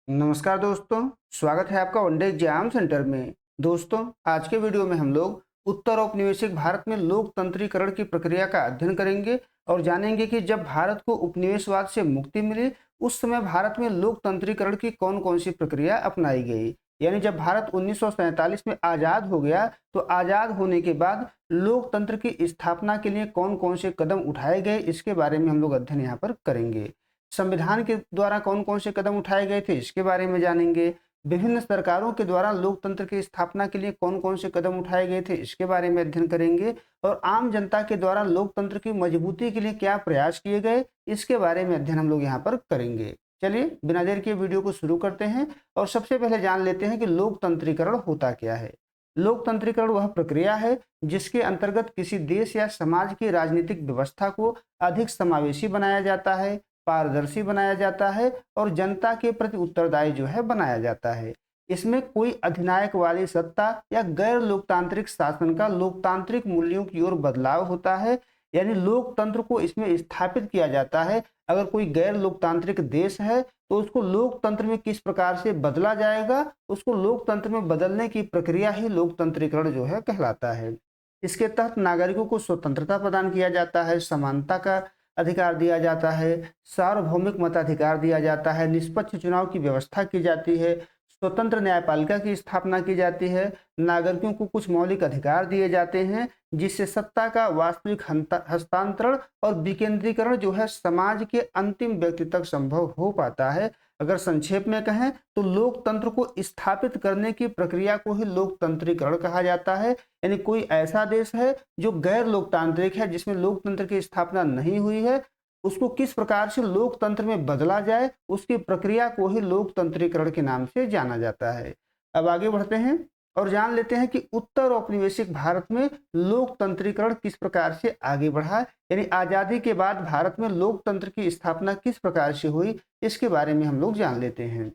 नमस्कार दोस्तों, स्वागत है आपका वनडे एग्जाम सेंटर में। दोस्तों, आज के वीडियो में हम लोग उत्तर औपनिवेशिक भारत में लोकतंत्रीकरण की प्रक्रिया का अध्ययन करेंगे और जानेंगे कि जब भारत को उपनिवेशवाद से मुक्ति मिली, उस समय भारत में लोकतंत्रीकरण की कौन-कौन सी प्रक्रिया अपनाई गई। यानी जब भारत 1947 में आज़ाद हो गया, तो आज़ाद होने के बाद लोकतंत्र की स्थापना के लिए कौन-कौन से कदम उठाए गए, इसके बारे में हम लोग अध्ययन यहाँ पर करेंगे। संविधान के द्वारा कौन-कौन से कदम उठाए गए थे, इसके बारे में जानेंगे। विभिन्न सरकारों के द्वारा लोकतंत्र की स्थापना के लिए कौन-कौन से कदम उठाए गए थे, इसके बारे में अध्ययन करेंगे। और आम जनता के द्वारा लोकतंत्र की मजबूती के लिए क्या प्रयास किए गए, इसके बारे में अध्ययन हम लोग यहाँ पर करेंगे। चलिए, बिना देर किए वीडियो को शुरू करते हैं और सबसे पहले जान लेते हैं कि लोकतंत्रीकरण होता क्या है। लोकतंत्रीकरण वह प्रक्रिया है जिसके अंतर्गत किसी देश या समाज की राजनीतिक व्यवस्था को अधिक समावेशी बनाया जाता है, पारदर्शी बनाया जाता है और जनता के प्रति उत्तरदायी बनाया जाता है। इसमें कोई अधिनायक वाली सत्ता या गैर लोकतांत्रिक शासन का लोकतांत्रिक मूल्यों की ओर बदलाव होता है। यानी लोकतंत्र को इसमें स्थापित किया जाता है। अगर कोई गैर लोकतांत्रिक देश है तो उसको लोकतंत्र में किस प्रकार से बदला जाएगा, उसको लोकतंत्र में बदलने की प्रक्रिया ही लोकतंत्रीकरण कहलाता है। इसके तहत नागरिकों को स्वतंत्रता प्रदान किया जाता है, समानता का अधिकार दिया जाता है, सार्वभौमिक मताधिकार दिया जाता है, निष्पक्ष चुनाव की व्यवस्था की जाती है, स्वतंत्र न्यायपालिका की स्थापना की जाती है, नागरिकों को कुछ मौलिक अधिकार दिए जाते हैं जिससे सत्ता का वास्तविक हस्तांतरण और विकेंद्रीकरण समाज के अंतिम व्यक्ति तक संभव हो पाता है। अगर संक्षेप में कहें तो लोकतंत्र को स्थापित करने की प्रक्रिया को ही लोकतंत्रीकरण कहा जाता है। यानी कोई ऐसा देश है जो गैर लोकतांत्रिक है, जिसमें लोकतंत्र की स्थापना नहीं हुई है, उसको किस प्रकार से लोकतंत्र में बदला जाए, उसकी प्रक्रिया को ही लोकतंत्रीकरण के नाम से जाना जाता है। अब आगे बढ़ते हैं और जान लेते हैं कि उत्तर औपनिवेशिक भारत में लोकतंत्रीकरण किस प्रकार से आगे बढ़ा। यानी आजादी के बाद भारत में लोकतंत्र की स्थापना किस प्रकार से हुई, इसके बारे में हम लोग जान लेते हैं।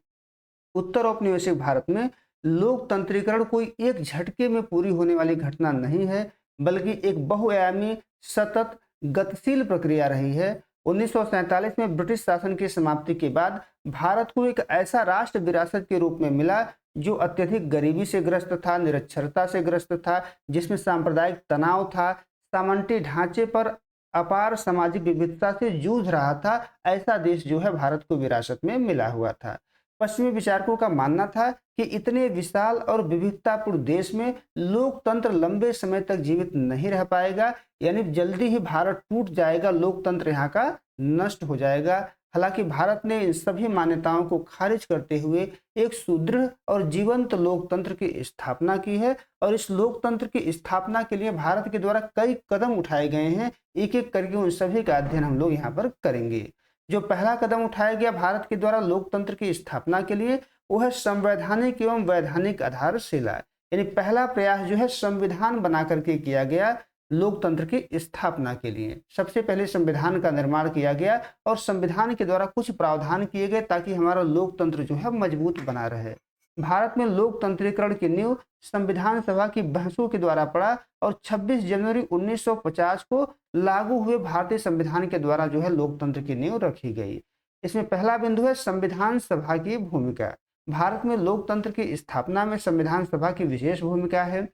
उत्तर औपनिवेशिक भारत में लोकतंत्रीकरण कोई एक झटके में पूरी होने वाली घटना नहीं है, बल्कि एक बहुआयामी, सतत, गतिशील प्रक्रिया रही है। 1947 में ब्रिटिश शासन की समाप्ति के बाद भारत को एक ऐसा राष्ट्र विरासत के रूप में मिला जो अत्यधिक गरीबी से ग्रस्त था, निरक्षरता से ग्रस्त था, जिसमें सांप्रदायिक तनाव था, सामंती ढांचे पर अपार सामाजिक विविधता से जूझ रहा था। ऐसा देश भारत को विरासत में मिला हुआ था। पश्चिमी विचारकों का मानना था कि इतने विशाल और विविधतापूर्ण देश में लोकतंत्र लंबे समय तक जीवित नहीं रह पाएगा। यानी जल्दी ही भारत टूट जाएगा, लोकतंत्र यहाँ का नष्ट हो जाएगा। हालांकि भारत ने इन सभी मान्यताओं को खारिज करते हुए एक सुदृढ़ और जीवंत लोकतंत्र की स्थापना की है। और इस लोकतंत्र की स्थापना के लिए भारत के द्वारा कई कदम उठाए गए हैं। एक एक करके उन सभी का अध्ययन हम लोग यहाँ पर करेंगे। जो पहला कदम उठाया गया भारत के द्वारा लोकतंत्र की स्थापना के लिए, वो है संवैधानिक एवं वैधानिक आधारशिला। यानी पहला प्रयास संविधान बना करके किया गया लोकतंत्र की स्थापना के लिए। सबसे पहले संविधान का निर्माण किया गया और संविधान के द्वारा कुछ प्रावधान किए गए ताकि हमारा लोकतंत्र मजबूत बना रहे। भारत में लोकतंत्रीकरण की नींव संविधान सभा की बहसों के द्वारा पड़ा और 26 जनवरी 1950 को लागू हुए भारतीय संविधान के द्वारा लोकतंत्र की नींव रखी गई। इसमें पहला बिंदु है संविधान सभा की भूमिका। भारत में लोकतंत्र की स्थापना में संविधान सभा की विशेष भूमिका है।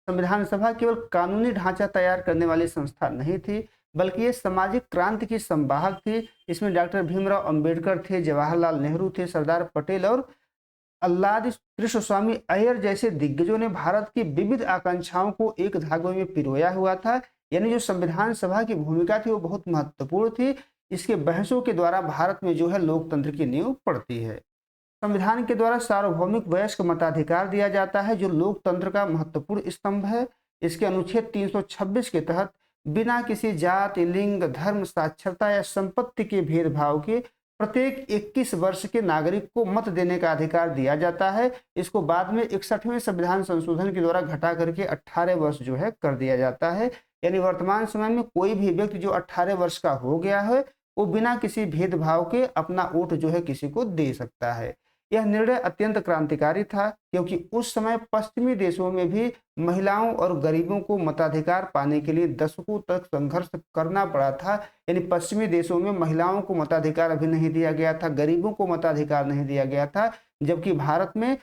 संविधान सभा केवल कानूनी ढांचा तैयार करने वाली संस्था नहीं थी, बल्कि ये सामाजिक क्रांति की संवाहक थी। इसमें डॉक्टर भीमराव अंबेडकर थे, जवाहरलाल नेहरू थे, सरदार पटेल और अल्लादी कृष्णस्वामी अय्यर जैसे दिग्गजों ने भारत की विविध आकांक्षाओं को एक धागे में पिरोया हुआ था। यानी जो संविधान सभा की भूमिका थी वो बहुत महत्वपूर्ण थी। इसके बहसों के द्वारा भारत में लोकतंत्र की नींव पड़ती है। संविधान के द्वारा सार्वभौमिक वयस्क मताधिकार दिया जाता है, जो लोकतंत्र का महत्वपूर्ण स्तंभ है। इसके अनुच्छेद 326 के तहत बिना किसी जाति, लिंग, धर्म, साक्षरता या संपत्ति के भेदभाव के प्रत्येक 21 वर्ष के नागरिक को मत देने का अधिकार दिया जाता है। इसको बाद में 61वें संविधान संशोधन के द्वारा घटा करके 18 वर्ष कर दिया जाता है। यानी वर्तमान समय में कोई भी व्यक्ति जो 18 वर्ष का हो गया है, वो बिना किसी भेदभाव के अपना वोट किसी को दे सकता है। यह निर्णय अत्यंत क्रांतिकारी था, क्योंकि उस समय पश्चिमी देशों में भी महिलाओं और गरीबों को मताधिकार पाने के लिए दशकों तक संघर्ष करना पड़ा था। यानी पश्चिमी देशों में महिलाओं को मताधिकार अभी नहीं दिया गया था, गरीबों को मताधिकार नहीं दिया गया था, जबकि भारत में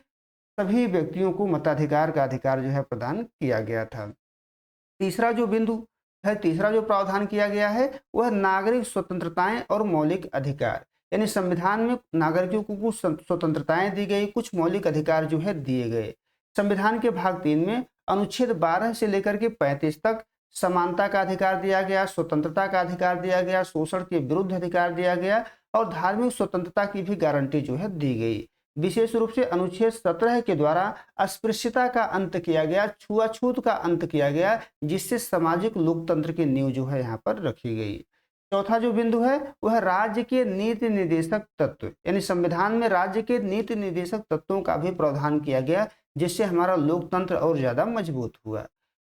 सभी व्यक्तियों को मताधिकार का अधिकार जो है प्रदान किया गया था। तीसरा जो बिंदु है, तीसरा जो प्रावधान किया गया है, वह नागरिक स्वतंत्रताएं और मौलिक अधिकार। यानी संविधान में नागरिकों को कुछ स्वतंत्रताएं दी गई, कुछ मौलिक अधिकार जो है दिए गए। संविधान के भाग 3 में अनुच्छेद 12 से लेकर के 35 तक समानता का अधिकार दिया गया, स्वतंत्रता का अधिकार दिया गया, शोषण के विरुद्ध अधिकार दिया गया और धार्मिक स्वतंत्रता की भी गारंटी जो है दी गई। विशेष रूप से अनुच्छेद 17 के द्वारा अस्पृश्यता का अंत किया गया, छुआछूत का अंत किया गया, जिससे सामाजिक लोकतंत्र की नींव जो है यहाँ पर रखी गई। चौथा जो बिंदु है वह राज्य के नीति निर्देशक तत्व, यानी संविधान में राज्य के नीति निर्देशक तत्वों का भी प्रावधान किया गया, जिससे हमारा लोकतंत्र और ज्यादा मजबूत हुआ।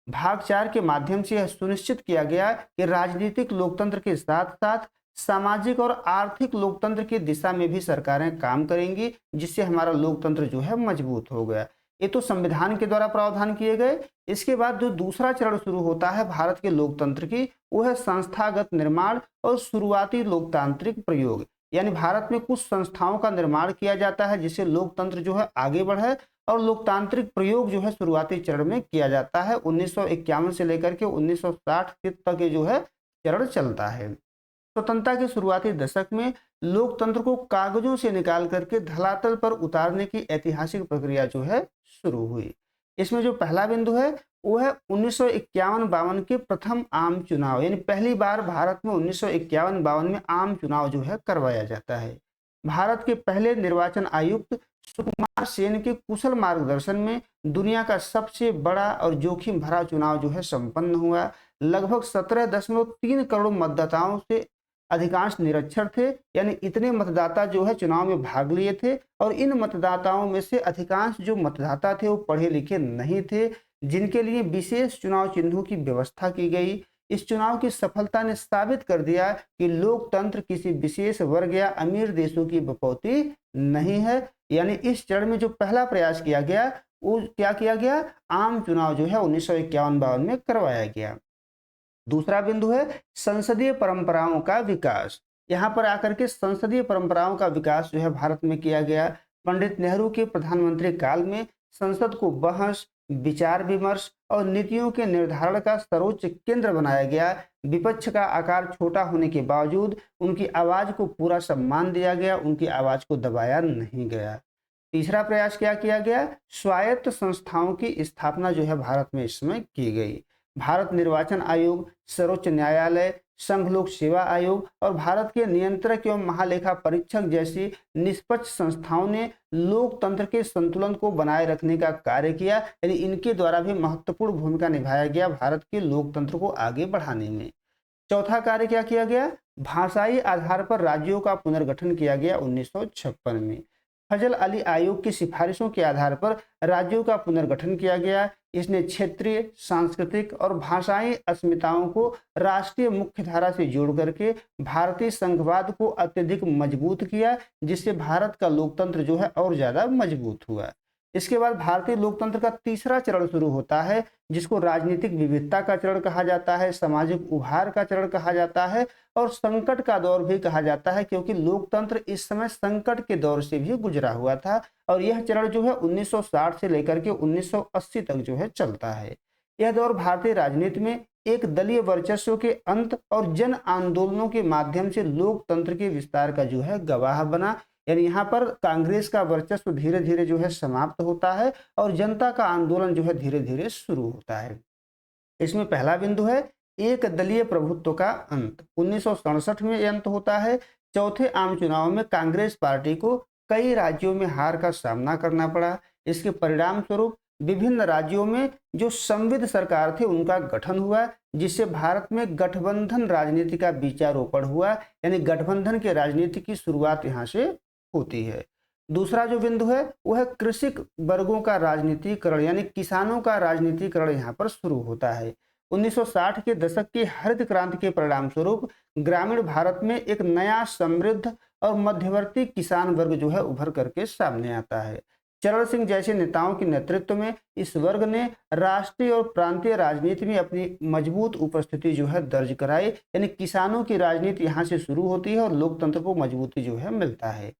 भाग 4 के माध्यम से यह सुनिश्चित किया गया कि राजनीतिक लोकतंत्र के साथ साथ सामाजिक और आर्थिक लोकतंत्र की दिशा में भी सरकारें काम करेंगी, जिससे हमारा लोकतंत्र जो है मजबूत हो गया। ये तो संविधान के द्वारा प्रावधान किए गए। इसके बाद जो दूसरा चरण शुरू होता है भारत के लोकतंत्र की, वो है संस्थागत निर्माण और शुरुआती लोकतांत्रिक प्रयोग। यानी भारत में कुछ संस्थाओं का निर्माण किया जाता है जिससे लोकतंत्र जो है आगे बढ़े, और लोकतांत्रिक प्रयोग जो है शुरुआती चरण में किया जाता है। 1951 से लेकर के 1960 तक ये जो है चरण चलता है। स्वतंत्रता के शुरुआती दशक में लोकतंत्र को कागजों से निकाल करके धरातल पर उतारने की ऐतिहासिक प्रक्रिया जो है शुरू हुई। इसमें जो पहला बिंदु है वो है 1951-52 के प्रथम आम चुनाव। यानी पहली बार भारत में 1951-52 में आम चुनाव जो है करवाया जाता है। भारत के पहले निर्वाचन आयुक्त सुकुमार सेन के कुशल मार्गदर्शन में दुनिया का सबसे बड़ा और जोखिम भरा चुनाव जो है संपन्न हुआ। लगभग 17.3 करोड़ मतदाताओं से अधिकांश निरक्षर थे, यानी इतने मतदाता जो है चुनाव में भाग लिए थे, और इन मतदाताओं में से अधिकांश जो मतदाता थे वो पढ़े लिखे नहीं थे, जिनके लिए विशेष चुनाव चिन्हों की व्यवस्था की गई। इस चुनाव की सफलता ने साबित कर दिया कि लोकतंत्र किसी विशेष वर्ग या अमीर देशों की बपौती नहीं है। यानी इस चरण में जो पहला प्रयास किया गया वो क्या किया गया, आम चुनाव जो है 1951-52 में करवाया गया। दूसरा बिंदु है संसदीय परंपराओं का विकास। यहाँ पर आकर के संसदीय परंपराओं का विकास जो है भारत में किया गया। पंडित नेहरू के प्रधानमंत्री काल में संसद को बहस, विचार विमर्श और नीतियों के निर्धारण का सर्वोच्च केंद्र बनाया गया। विपक्ष का आकार छोटा होने के बावजूद उनकी आवाज को पूरा सम्मान दिया गया, उनकी आवाज को दबाया नहीं गया। तीसरा प्रयास क्या किया गया, स्वायत्त संस्थाओं की स्थापना जो है भारत में इस समय की गई। भारत निर्वाचन आयोग, सर्वोच्च न्यायालय, संघ लोक सेवा आयोग और भारत के नियंत्रक एवं महालेखा परीक्षक जैसी निष्पक्ष संस्थाओं ने लोकतंत्र के संतुलन को बनाए रखने का कार्य किया। यानी इनके द्वारा भी महत्वपूर्ण भूमिका निभाया गया भारत के लोकतंत्र को आगे बढ़ाने में। चौथा कार्य क्या किया गया, भाषाई आधार पर राज्यों का पुनर्गठन किया गया 1956 में। फजल अली आयोग की सिफारिशों के आधार पर राज्यों का पुनर्गठन किया गया। इसने क्षेत्रीय, सांस्कृतिक और भाषाई अस्मिताओं को राष्ट्रीय मुख्यधारा से जोड़ करके भारतीय संघवाद को अत्यधिक मजबूत किया, जिससे भारत का लोकतंत्र जो है और ज्यादा मजबूत हुआ। इसके बाद भारतीय लोकतंत्र का तीसरा चरण शुरू होता है, जिसको राजनीतिक विविधता का चरण कहा जाता है, सामाजिक उभार का चरण कहा जाता है और संकट का दौर भी कहा जाता है, क्योंकि लोकतंत्र इस समय संकट के दौर से भी गुजरा हुआ था। और यह चरण जो है 1960 से लेकर के 1980 तक जो है चलता है। यह दौर भारतीय राजनीति में एक दलीय वर्चस्व के अंत और जन आंदोलनों के माध्यम से लोकतंत्र के विस्तार का जो है गवाह बना। यानी यहाँ पर कांग्रेस का वर्चस्व धीरे धीरे जो है समाप्त होता है और जनता का आंदोलन जो है धीरे धीरे शुरू होता है। इसमें पहला बिंदु है एक दलीय प्रभुत्व का अंत। 1967 में यह अंत होता है। चौथे आम चुनाव में कांग्रेस पार्टी को कई राज्यों में हार का सामना करना पड़ा। इसके परिणाम स्वरूप विभिन्न राज्यों में जो संविध सरकार थे उनका गठन हुआ, जिससे भारत में गठबंधन राजनीति का बीजारोपण हुआ। यानी गठबंधन के राजनीति की शुरुआत यहाँ से होती है। दूसरा जो बिंदु है वह है कृषक वर्गों का राजनीतिकरण, यानी किसानों का राजनीतिकरण यहाँ पर शुरू होता है। 1960 के दशक की हरित क्रांति के परिणाम स्वरूप ग्रामीण भारत में एक नया समृद्ध और मध्यवर्ती किसान वर्ग जो है उभर करके सामने आता है। चरण सिंह जैसे नेताओं के नेतृत्व में इस वर्ग ने राष्ट्रीय और प्रांतीय राजनीति में अपनी मजबूत उपस्थिति जो है दर्ज कराई। यानी किसानों की राजनीति यहाँ से शुरू होती है और लोकतंत्र को मजबूती जो है मिलता है।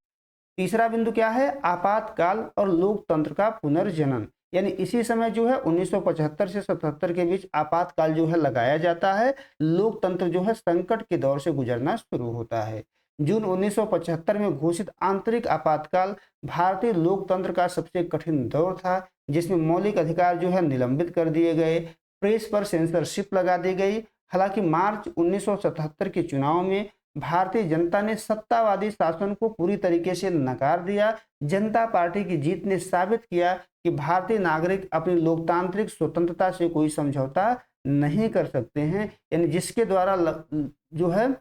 तीसरा बिंदु क्या है? आपातकाल और लोकतंत्र का पुनर्जनन। यानी इसी समय जो है 1975 से 77 के बीच आपातकाल जो है लगाया जाता है। लोकतंत्र जो है संकट के दौर से गुजरना शुरू होता है। जून 1975 में घोषित आंतरिक आपातकाल भारतीय लोकतंत्र का सबसे कठिन दौर था, जिसमें मौलिक अधिकार जो है निलंबित कर दिए गए, प्रेस पर सेंसरशिप लगा दी गई। हालांकि मार्च 1977 के चुनाव में भारतीय जनता ने सत्तावादी शासन को पूरी तरीके से नकार दिया। जनता पार्टी की जीत ने साबित किया कि भारतीय नागरिक अपनी लोकतांत्रिक स्वतंत्रता से कोई समझौता नहीं कर सकते हैं। यानी जिसके द्वारा जो है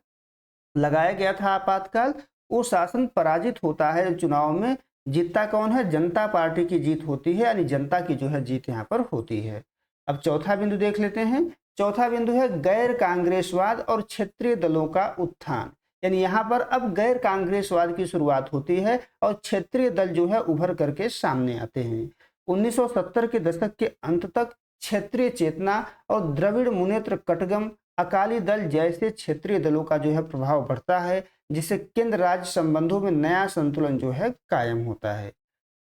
लगाया गया था आपातकाल, वो शासन पराजित होता है। चुनाव में जीतता कौन है? जनता पार्टी की जीत होती है, यानी जनता की जो है जीत यहाँ पर होती है। अब चौथा बिंदु देख लेते हैं। चौथा बिंदु है गैर कांग्रेसवाद और क्षेत्रीय दलों का उत्थान। यानी यहाँ पर अब गैर कांग्रेसवाद की शुरुआत होती है और क्षेत्रीय दल जो है उभर करके सामने आते हैं। 1970 के दशक के अंत तक क्षेत्रीय चेतना और द्रविड़ मुनेत्र कटगम अकाली दल जैसे क्षेत्रीय दलों का जो है प्रभाव बढ़ता है, जिससे केंद्र राज्य संबंधों में नया संतुलन जो है कायम होता है।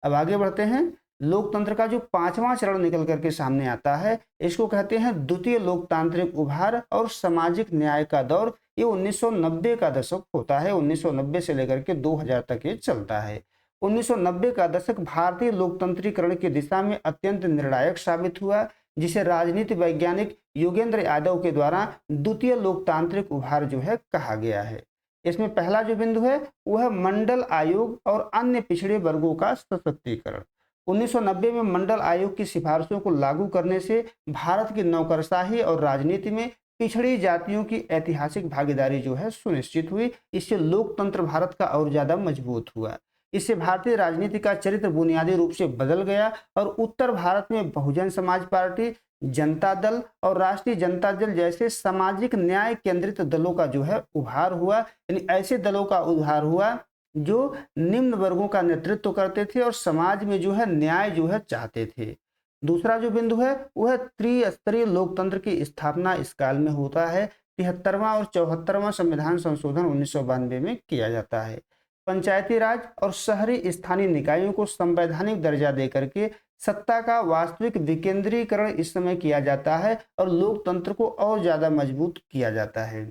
अब आगे बढ़ते हैं। लोकतंत्र का जो पांचवा चरण निकल करके सामने आता है, इसको कहते हैं द्वितीय लोकतांत्रिक उभार और सामाजिक न्याय का दौर। ये 1990 का दशक होता है। 1990 से लेकर के 2000 तक ये चलता है। 1990 का दशक भारतीय लोकतंत्रीकरण की दिशा में अत्यंत निर्णायक साबित हुआ, जिसे राजनीति वैज्ञानिक योगेंद्र यादव के द्वारा द्वितीय लोकतांत्रिक उभार जो है कहा गया है। इसमें पहला जो बिंदु है वह मंडल आयोग और अन्य पिछड़े वर्गों का सशक्तिकरण। 1990 में मंडल आयोग की सिफारिशों को लागू करने से भारत की नौकरशाही और राजनीति में पिछड़ी जातियों की ऐतिहासिक भागीदारी जो है सुनिश्चित हुई। इससे लोकतंत्र भारत का और ज्यादा मजबूत हुआ। इससे भारतीय राजनीति का चरित्र बुनियादी रूप से बदल गया और उत्तर भारत में बहुजन समाज पार्टी, जनता दल और राष्ट्रीय जनता दल जैसे सामाजिक न्याय केंद्रित दलों का जो है उभार हुआ। यानी ऐसे दलों का उभार हुआ जो निम्न वर्गों का नेतृत्व करते थे और समाज में जो है न्याय जो है चाहते थे। दूसरा जो बिंदु है वह त्रिस्तरीय लोकतंत्र की स्थापना इस काल में होता है। 73वां और 74वां संविधान संशोधन 1992 में किया जाता है। पंचायती राज और शहरी स्थानीय निकायों को संवैधानिक दर्जा देकर के सत्ता का वास्तविक विकेंद्रीकरण इस समय किया जाता है और लोकतंत्र को और ज्यादा मजबूत किया जाता है।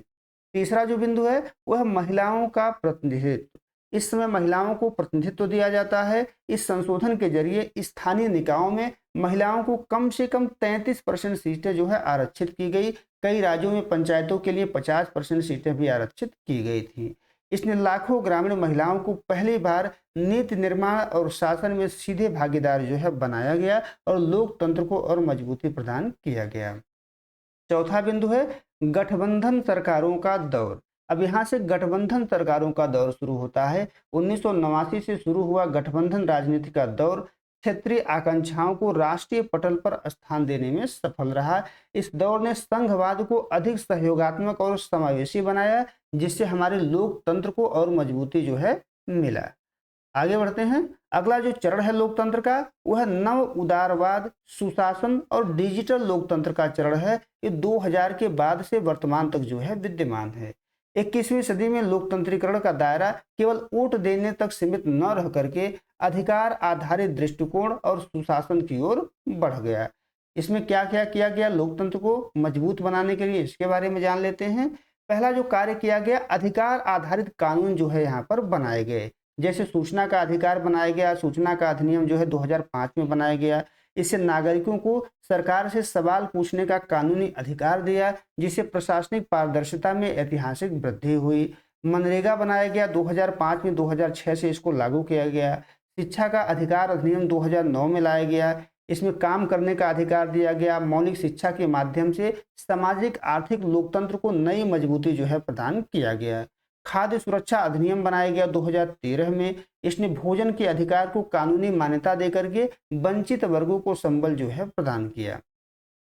तीसरा जो बिंदु है वह महिलाओं का प्रतिनिधित्व। इस समय महिलाओं को प्रतिनिधित्व दिया जाता है। इस संशोधन के जरिए स्थानीय निकायों में महिलाओं को कम से कम 33% सीटें जो है आरक्षित की गई। कई राज्यों में पंचायतों के लिए 50% सीटें भी आरक्षित की गई थी। इसने लाखों ग्रामीण महिलाओं को पहली बार नीति निर्माण और शासन में सीधे भागीदार जो है बनाया गया और लोकतंत्र को और मजबूती प्रदान किया गया। चौथा बिंदु है गठबंधन सरकारों का दौर। अब यहाँ से गठबंधन सरकारों का दौर शुरू होता है। 1989 से शुरू हुआ गठबंधन राजनीति का दौर क्षेत्रीय आकांक्षाओं को राष्ट्रीय पटल पर स्थान देने में सफल रहा। इस दौर ने संघवाद को अधिक सहयोगात्मक और समावेशी बनाया, जिससे हमारे लोकतंत्र को और मजबूती जो है मिला। आगे बढ़ते हैं। अगला जो चरण है लोकतंत्र का वह नव उदारवाद, सुशासन और डिजिटल लोकतंत्र का चरण है। ये 2000 के बाद से वर्तमान तक जो है विद्यमान है। 21वीं सदी में लोकतंत्रीकरण का दायरा केवल वोट देने तक सीमित न रह करके अधिकार आधारित दृष्टिकोण और सुशासन की ओर बढ़ गया। इसमें क्या क्या किया गया लोकतंत्र को मजबूत बनाने के लिए, इसके बारे में जान लेते हैं। पहला जो कार्य किया गया, अधिकार आधारित कानून जो है यहाँ पर बनाए गए। जैसे सूचना का अधिकार बनाया गया। सूचना का अधिनियम जो है 2005 में बनाया गया। इससे नागरिकों को सरकार से सवाल पूछने का कानूनी अधिकार दिया, जिससे प्रशासनिक पारदर्शिता में ऐतिहासिक वृद्धि हुई। मनरेगा बनाया गया 2005 में, 2006 से इसको लागू किया गया। शिक्षा का अधिकार अधिनियम 2009 में लाया गया। इसमें काम करने का अधिकार दिया गया। मौलिक शिक्षा के माध्यम से सामाजिक आर्थिक लोकतंत्र को नई मजबूती जो है प्रदान किया गया। खाद्य सुरक्षा अधिनियम बनाया गया 2013 में। इसने भोजन के अधिकार को कानूनी मान्यता देकर के वंचित वर्गों को संबल जो है प्रदान किया।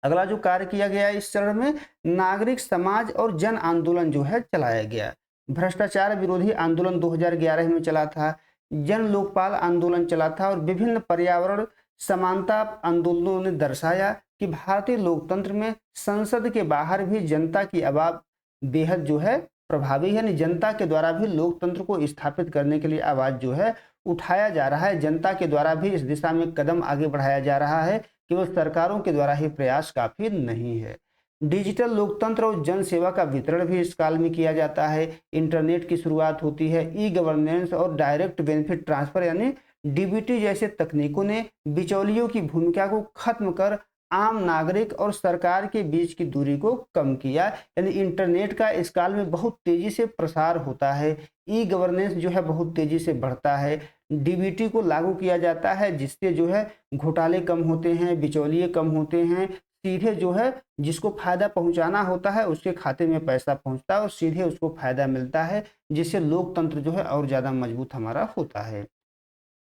अगला जो कार्य किया गया इस चरण में, नागरिक समाज और जन आंदोलन जो है चलाया गया। भ्रष्टाचार विरोधी आंदोलन 2011 में चला था, जन लोकपाल आंदोलन चला था और विभिन्न पर्यावरण समानता आंदोलनों ने दर्शाया कि भारतीय लोकतंत्र में संसद के बाहर भी जनता की आवाज बेहद जो है प्रभावी है। यानी जनता के द्वारा भी लोकतंत्र को स्थापित करने के लिए आवाज जो है उठाया जा रहा है। जनता के द्वारा भी इस दिशा में कदम आगे बढ़ाया जा रहा है, केवल सरकारों के द्वारा ही प्रयास काफी नहीं है। डिजिटल लोकतंत्र और जन सेवा का वितरण भी इस काल में किया जाता है। इंटरनेट की शुरुआत होती है। ई गवर्नेंस और डायरेक्ट बेनिफिट ट्रांसफर यानी डीबीटी जैसे तकनीकों ने बिचौलियों की भूमिका को खत्म कर आम नागरिक और सरकार के बीच की दूरी को कम किया। यानी इंटरनेट का इस काल में बहुत तेजी से प्रसार होता है। ई गवर्नेंस जो है बहुत तेजी से बढ़ता है। डीबीटी को लागू किया जाता है, जिससे जो है घोटाले कम होते हैं, बिचौलिए कम होते हैं। सीधे जो है जिसको फायदा पहुंचाना होता है उसके खाते में पैसा पहुंचता है और सीधे उसको फायदा मिलता है, जिससे लोकतंत्र जो है और ज्यादा मजबूत हमारा होता है।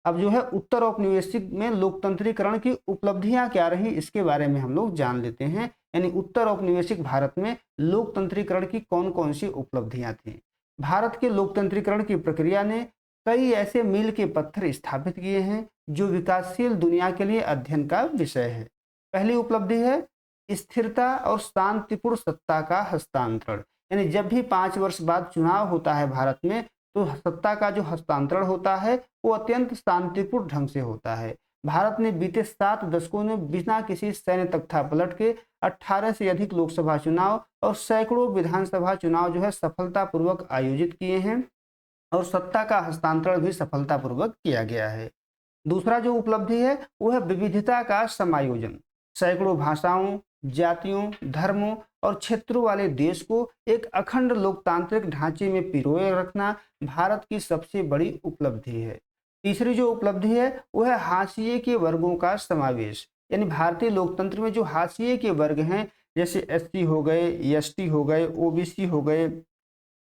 अब जो है उत्तर औपनिवेशिक में लोकतंत्रीकरण की उपलब्धियां क्या रही, इसके बारे में हम लोग जान लेते हैं। यानी उत्तर औपनिवेशिक भारत में लोकतंत्रीकरण की कौन कौन सी उपलब्धियां थी। भारत के लोकतंत्रीकरण की प्रक्रिया ने कई ऐसे मील के पत्थर स्थापित किए हैं जो विकासशील दुनिया के लिए अध्ययन का विषय है। पहली उपलब्धि है स्थिरता और शांतिपूर्ण सत्ता का हस्तांतरण। यानी जब भी 5 वर्ष बाद चुनाव होता है भारत में, तो सत्ता का जो हस्तांतरण होता है वो अत्यंत शांतिपूर्ण ढंग से होता है। भारत ने बीते 7 दशकों में बिना किसी सैन्य तख्तापलट के 18 से अधिक लोकसभा चुनाव और सैकड़ों विधानसभा चुनाव जो है सफलतापूर्वक आयोजित किए हैं और सत्ता का हस्तांतरण भी सफलतापूर्वक किया गया है। दूसरा जो उपलब्धि है वो है विविधता का समायोजन। सैकड़ों भाषाओं, जातियों, धर्मों और क्षेत्रों वाले देश को एक अखंड लोकतांत्रिक ढांचे में पिरोए रखना भारत की सबसे बड़ी उपलब्धि है। तीसरी जो उपलब्धि है वो है हाशिए के वर्गों का समावेश। यानी भारतीय लोकतंत्र में जो हाशिए के वर्ग हैं, जैसे एससी हो गए, एसटी हो गए, ओबीसी हो गए,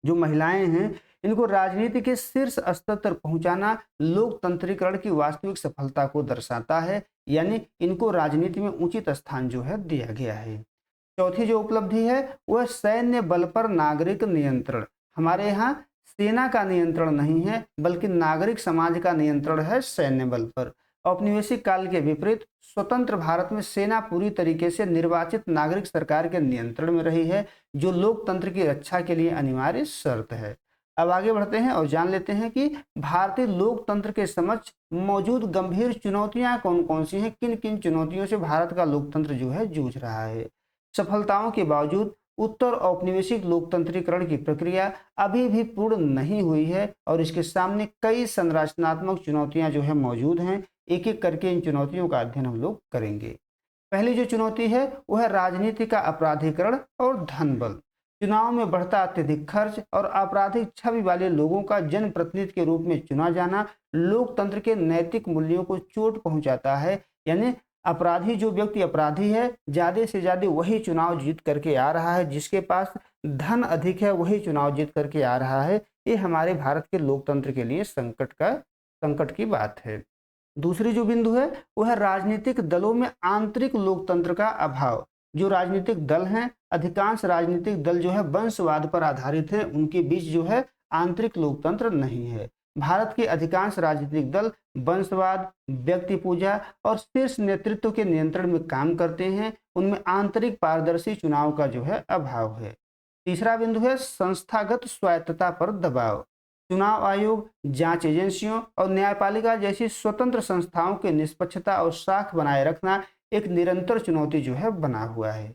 जो महिलाएं हैं, इनको राजनीति के शीर्ष स्तर तक पहुंचाना लोकतंत्रीकरण की वास्तविक सफलता को दर्शाता है। यानी इनको राजनीति में उचित स्थान जो है दिया गया है। चौथी जो उपलब्धि है वह सैन्य बल पर नागरिक नियंत्रण। हमारे यहाँ सेना का नियंत्रण नहीं है, बल्कि नागरिक समाज का नियंत्रण है सैन्य बल पर। औपनिवेशिक काल के विपरीत स्वतंत्र भारत में सेना पूरी तरीके से निर्वाचित नागरिक सरकार के नियंत्रण में रही है, जो लोकतंत्र की रक्षा के लिए अनिवार्य शर्त है। अब आगे बढ़ते हैं और जान लेते हैं कि भारतीय लोकतंत्र के समक्ष मौजूद गंभीर चुनौतियां कौन कौन सी हैं, किन किन चुनौतियों से भारत का लोकतंत्र जो है जूझ रहा है। सफलताओं के बावजूद उत्तर औपनिवेशिक लोकतंत्रीकरण की प्रक्रिया अभी भी पूर्ण नहीं हुई है और इसके सामने कई संरचनात्मक चुनौतियां जो है मौजूद हैं। एक एक करके इन चुनौतियों का अध्ययन हम लोग करेंगे। पहली जो चुनौती है वह है राजनीति का अपराधीकरण और धन बल। चुनाव में बढ़ता अत्यधिक खर्च और आपराधिक छवि वाले लोगों का जनप्रतिनिधि के रूप में चुना जाना लोकतंत्र के नैतिक मूल्यों को चोट पहुंचाता है। यानी अपराधी जो व्यक्ति अपराधी है, ज्यादा से ज्यादा वही चुनाव जीत करके आ रहा है, जिसके पास धन अधिक है वही चुनाव जीत करके आ रहा है। ये हमारे भारत के लोकतंत्र के लिए संकट की बात है। दूसरी जो बिंदु है वह है राजनीतिक दलों में आंतरिक लोकतंत्र का अभाव। जो राजनीतिक दल हैं, अधिकांश राजनीतिक दल जो है वंशवाद पर आधारित हैं, उनके बीच जो है आंतरिक लोकतंत्र नहीं है। भारत के अधिकांश राजनीतिक दल वंशवाद, व्यक्ति पूजा और शीर्ष नेतृत्व के नियंत्रण में काम करते हैं। उनमें आंतरिक पारदर्शी चुनाव का जो है अभाव है। तीसरा बिंदु है संस्थागत स्वायत्तता पर दबाव। चुनाव आयोग, जांच एजेंसियों और न्यायपालिका जैसी स्वतंत्र संस्थाओं की निष्पक्षता और साख बनाए रखना एक निरंतर चुनौती जो है बना हुआ है।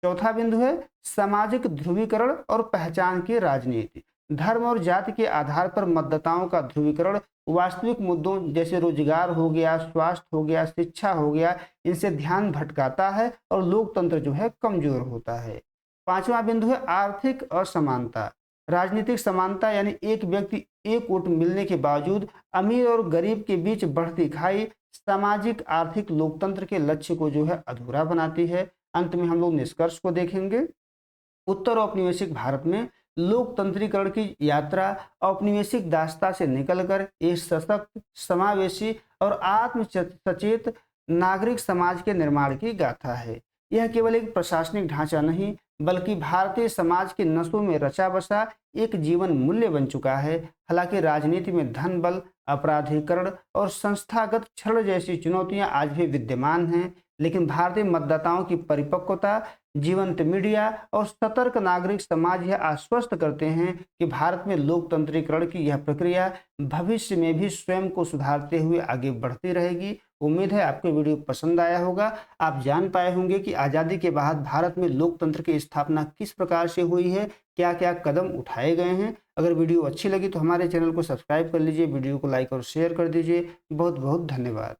चौथा बिंदु है सामाजिक ध्रुवीकरण और पहचान की राजनीति। धर्म और जाति के आधार पर मतदाताओं का ध्रुवीकरण वास्तविक मुद्दों जैसे रोजगार हो गया, स्वास्थ्य हो गया, शिक्षा हो गया, इनसे ध्यान भटकाता है और लोकतंत्र जो है कमजोर होता है। पांचवा बिंदु है आर्थिक असमानता। राजनीतिक समानता यानी एक व्यक्ति एक वोट मिलने के बावजूद अमीर और गरीब के बीच बढ़ती खाई सामाजिक आर्थिक लोकतंत्र के लक्ष्य को जो है अधूरा बनाती है। अंत में हम लोग निष्कर्ष को देखेंगे। उत्तर औपनिवेशिक भारत में लोकतंत्रीकरण की यात्रा औपनिवेशिक दास्ता से निकलकर एक सशक्त, समावेशी और आत्म सचेत नागरिक समाज के निर्माण की गाथा है। यह केवल एक प्रशासनिक ढांचा नहीं बल्कि भारतीय समाज के नसों में रचा बसा एक जीवन मूल्य बन चुका है। हालांकि राजनीति में धन बल, अपराधीकरण और संस्थागत क्षरण जैसी चुनौतियां आज भी विद्यमान हैं, लेकिन भारतीय मतदाताओं की परिपक्वता, जीवंत मीडिया और सतर्क नागरिक समाज यह आश्वस्त करते हैं कि भारत में लोकतंत्रीकरण की यह प्रक्रिया भविष्य में भी स्वयं को सुधारते हुए आगे बढ़ती रहेगी। उम्मीद है आपको वीडियो पसंद आया होगा। आप जान पाए होंगे कि आज़ादी के बाद भारत में लोकतंत्र की स्थापना किस प्रकार से हुई है, क्या क्या कदम उठाए गए हैं। अगर वीडियो अच्छी लगी तो हमारे चैनल को सब्सक्राइब कर लीजिए, वीडियो को लाइक और शेयर कर दीजिए। बहुत बहुत धन्यवाद।